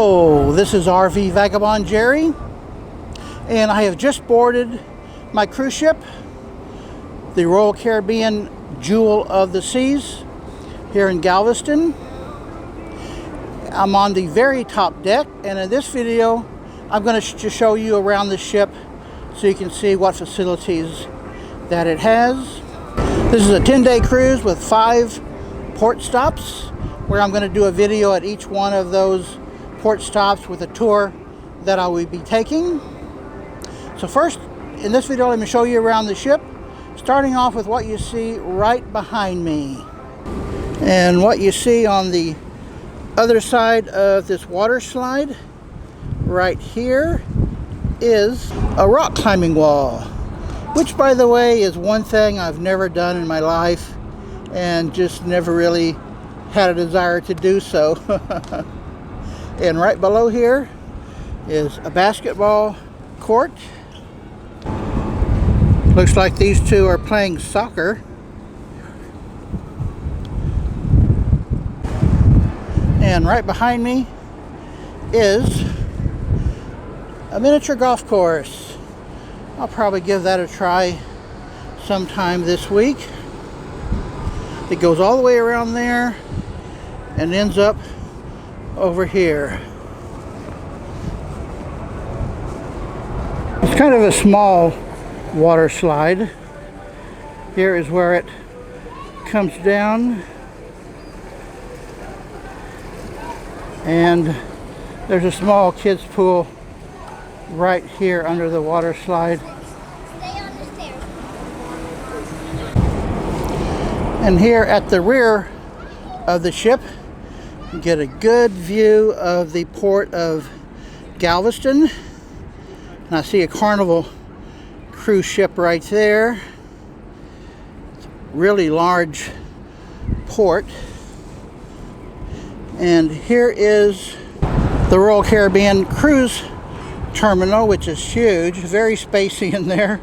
Hello, this is RV Vagabond Jerry, and I have just boarded my cruise ship, the Royal Caribbean Jewel of the Seas, here in Galveston. I'm on the very top deck, and in this video I'm going to just show you around the ship so you can see what facilities that it has. This is a 10-day cruise with 5 port stops, where I'm going to do a video at each one of those port stops with a tour that I will be taking. So first, in this video, let me show you around the ship, starting off with what you see right behind me. And what you see on the other side of this water slide right here is a rock climbing wall, which, by the way, is one thing I've never done in my life and just never really had a desire to do so. And right below here is a basketball court. Looks like these two are playing soccer. And right behind me is a miniature golf course. I'll probably give that a try sometime this week. It goes all the way around there and ends up over here. It's kind of a small water slide. Here is where it comes down, and there's a small kids pool right here under the water slide. Stay on the stairs. And here at the rear of the ship, you get a good view of the port of Galveston. And I see a Carnival cruise ship right there. It's a really large port. And here is the Royal Caribbean Cruise Terminal, which is huge, very spacey in there.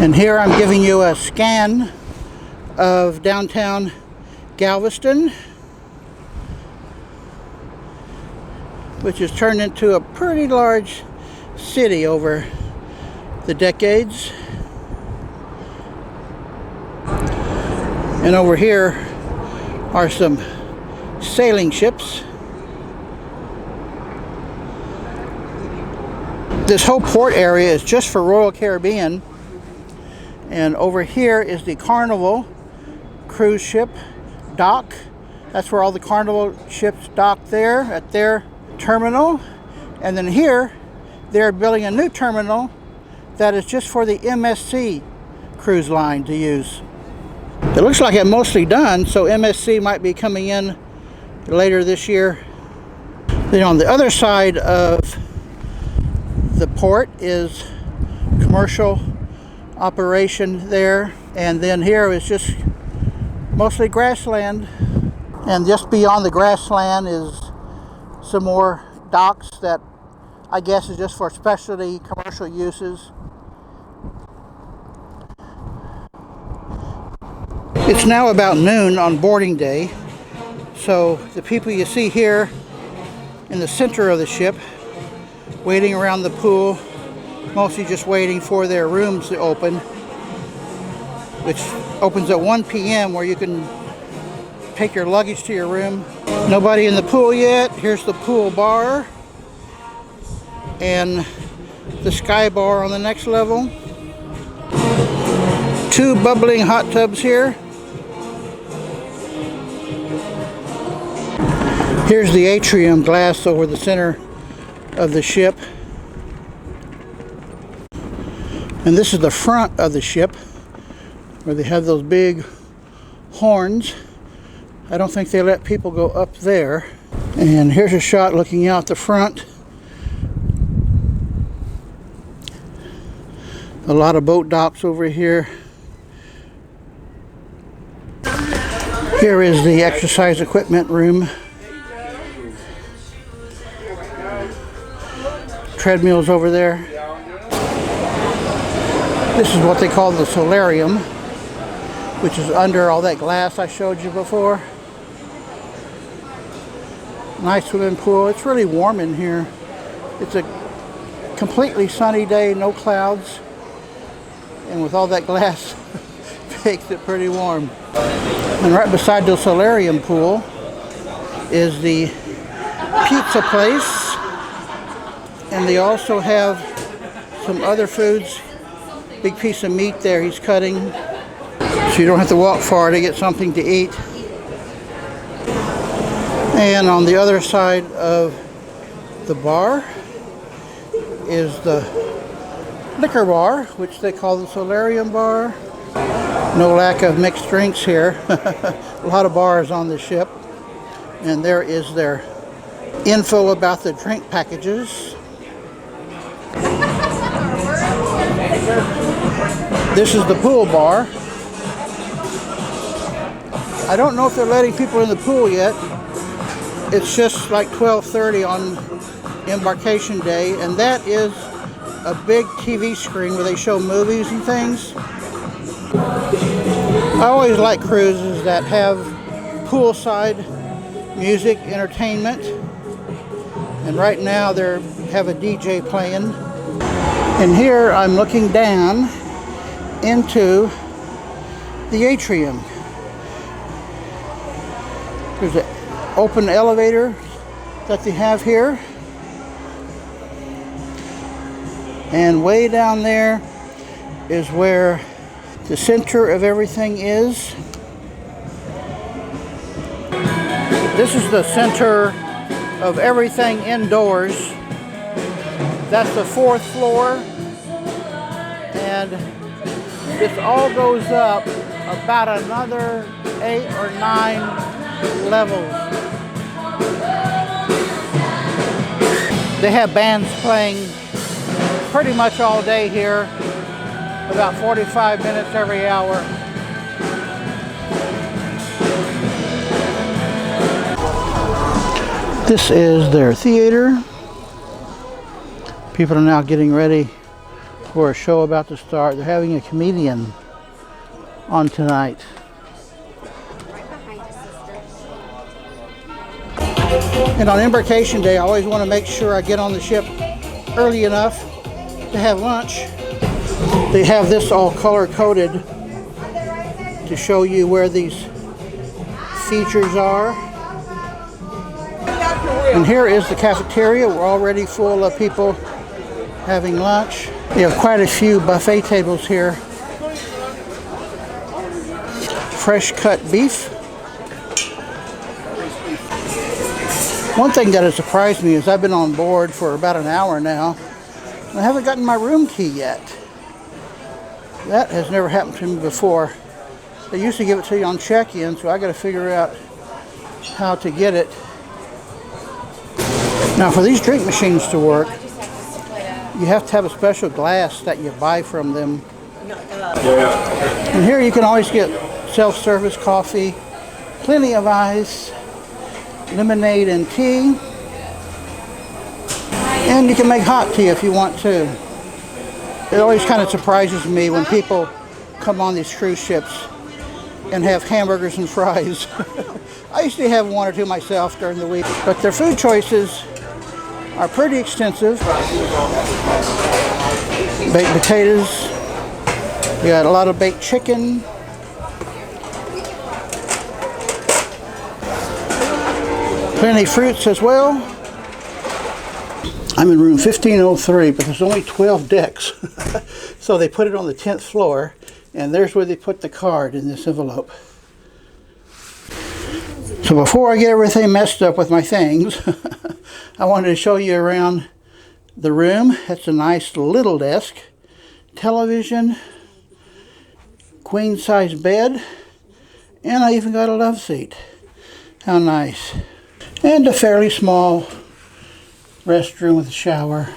And here I'm giving you a scan of downtown Galveston, which has turned into a pretty large city over the decades. And over here are some sailing ships. This whole port area is just for Royal Caribbean. And over here is the Carnival cruise ship dock. That's where all the Carnival ships dock there at their terminal. And then here they're building a new terminal that is just for the MSC cruise line to use. It looks like it's mostly done, so MSC might be coming in later this year. Then on the other side of the port is commercial operation there, and then here is just mostly grassland, and just beyond the grassland is some more docks that I guess is just for specialty commercial uses. It's now about noon on boarding day, so the people you see here in the center of the ship waiting around the pool, mostly just waiting for their rooms to open, which opens at 1 p.m. where you can take your luggage to your room. Nobody in the pool yet. Here's the pool bar and the sky bar on the next level. 2 bubbling hot tubs here. Here's the atrium glass over the center of the ship. And this is the front of the ship, where they have those big horns. I don't think they let people go up there. And here's a shot looking out the front. A lot of boat docks over here. Here is the exercise equipment room. Treadmills over there. This is what they call the solarium, which is under all that glass I showed you before. Nice swimming pool. It's really warm in here. It's a completely sunny day, no clouds. And with all that glass, makes it pretty warm. And right beside the solarium pool is the pizza place. And they also have some other foods. Big piece of meat there he's cutting. So you don't have to walk far to get something to eat. And on the other side of the bar is the liquor bar, which they call the solarium bar. No lack of mixed drinks here. A lot of bars on the ship. And there is their info about the drink packages. This is the pool bar. I don't know if they're letting people in the pool yet. It's just like 12:30 on embarkation day, and that is a big TV screen where they show movies and things. I always like cruises that have poolside music, entertainment, and right now they have a DJ playing. And here I'm looking down into the atrium. There's an open elevator that they have here. And way down there is where the center of everything is. This is the center of everything indoors. That's the 4th floor. And this all goes up about another 8 or 9 levels. They have bands playing pretty much all day here, about 45 minutes every hour. This is their theater. People are now getting ready for a show about to start. They're having a comedian on tonight. And on embarkation day, I always want to make sure I get on the ship early enough to have lunch. They have this all color-coded to show you where these features are. And here is the cafeteria. We're already full of people having lunch. We have quite a few buffet tables here. Fresh cut beef. One thing that has surprised me is I've been on board for about an hour now, and I haven't gotten my room key yet. That has never happened to me before. They used to give it to you on check-in, so I got to figure out how to get it. Now, for these drink machines to work, you have to have a special glass that you buy from them. And here you can always get self-service coffee, plenty of ice, lemonade and tea, and you can make hot tea if you want to. It always kind of surprises me when people come on these cruise ships and have hamburgers and fries. I usually have 1 or 2 myself during the week, but their food choices are pretty extensive. Baked potatoes, you got a lot of baked chicken, plenty of fruits as well. I'm in room 1503, but there's only 12 decks. So they put it on the 10th floor, and there's where they put the card in this envelope. So before I get everything messed up with my things, I wanted to show you around the room. It's a nice little desk, television, queen size bed, and I even got a love seat. How nice. And a fairly small restroom with a shower.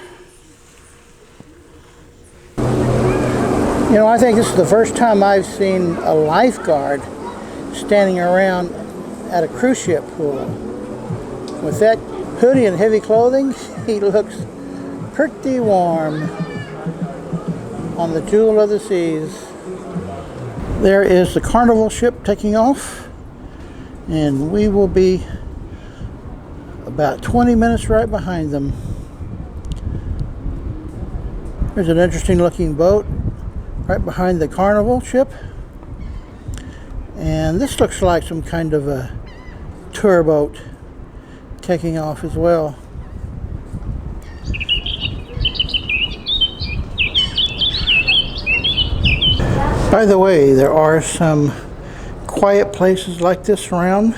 You know, I think this is the first time I've seen a lifeguard standing around at a cruise ship pool. With that hoodie and heavy clothing, he looks pretty warm on the Jewel of the Seas. There is the Carnival ship taking off, and we will be about 20 minutes right behind them. There's an interesting looking boat right behind the Carnival ship. And this looks like some kind of a tour boat taking off as well. By the way, there are some quiet places like this around.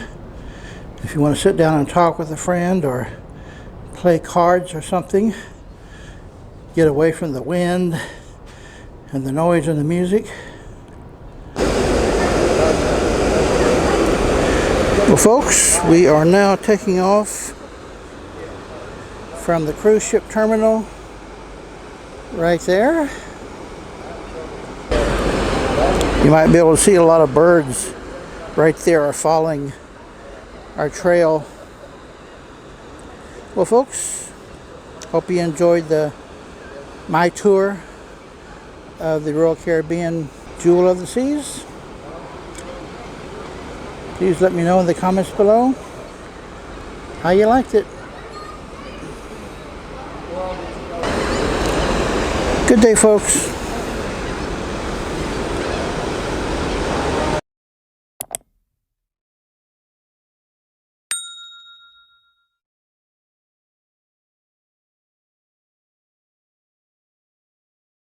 If you want to sit down and talk with a friend or play cards or something, get away from the wind and the noise and the music. Well, folks, we are now taking off from the cruise ship terminal right there. You might be able to see a lot of birds right there are following our trail. Well, folks, hope you enjoyed my tour of the Royal Caribbean Jewel of the Seas. Please let me know in the comments below how you liked it. Good day, folks.